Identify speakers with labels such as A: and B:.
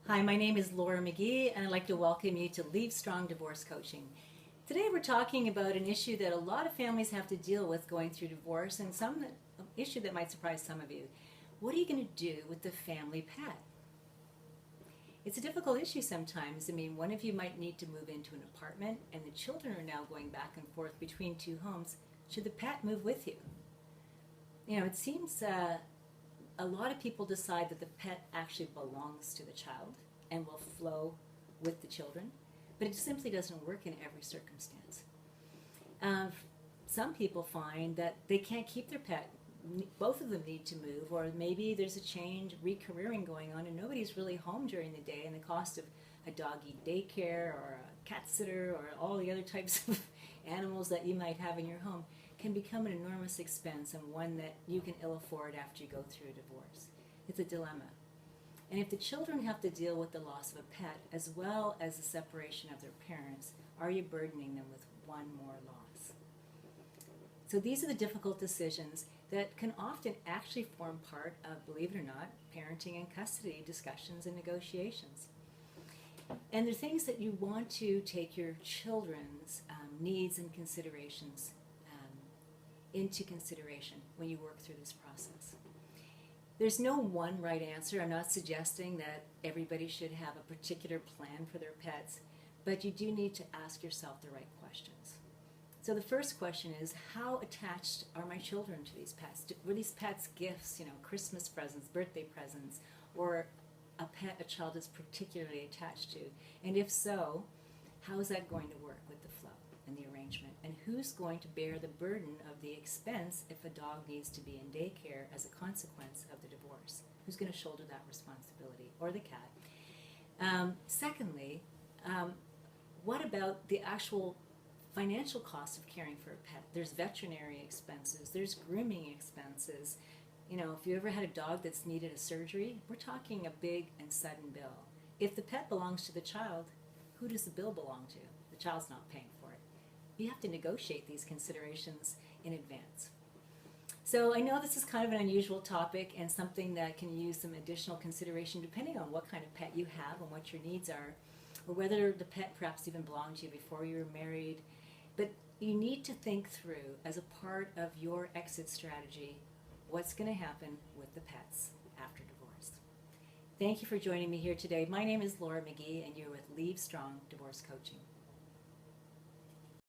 A: Hi, my name is Laura McGee, and I'd like to welcome you to Leave Strong Divorce Coaching. Today we're talking about an issue that a lot of families have to deal with going through divorce, and an issue that might surprise some of you. What are you going to do with the family pet? It's a difficult issue sometimes. I mean, one of you might need to move into an apartment, and the children are now going back and forth between two homes. Should the pet move with you? It seems a lot of people decide that the pet actually belongs to the child and will flow with the children, but it simply doesn't work in every circumstance. Some people find that they can't keep their pet. Both of them need to move, or maybe there's a change, recareering going on, and nobody's really home during the day, and the cost of a doggy daycare or a cat sitter or all the other types of animals that you might have in your home can become an enormous expense, and one that you can ill afford after you go through a divorce. It's a dilemma. And if the children have to deal with the loss of a pet as well as the separation of their parents, are you burdening them with one more loss? So these are the difficult decisions that can often actually form part of, believe it or not, parenting and custody discussions and negotiations. And they're things that you want to take your children's needs and considerations into consideration when you work through this process. There's no one right answer. I'm not suggesting that everybody should have a particular plan for their pets, but you do need to ask yourself the right questions. So the first question is, how attached are my children to these pets? Were these pets gifts, Christmas presents, birthday presents, or a pet a child is particularly attached to? And if so, how is that going to work with the flow and the arrangement? And who's going to bear the burden of the expense if a dog needs to be in daycare as a consequence of the divorce? Who's going to shoulder that responsibility? Or the cat? Secondly, what about the actual financial cost of caring for a pet? There's veterinary expenses, there's grooming expenses. If you ever had a dog that's needed a surgery, we're talking a big and sudden bill. If the pet belongs to the child, who does the bill belong to? The child's not paying for it. You have to negotiate these considerations in advance. So I know this is kind of an unusual topic and something that can use some additional consideration depending on what kind of pet you have and what your needs are, or whether the pet perhaps even belonged to you before you were married. But you need to think through, as a part of your exit strategy, what's going to happen with the pets after divorce. Thank you for joining me here today. My name is Laura McGee, and you're with Leave Strong Divorce Coaching.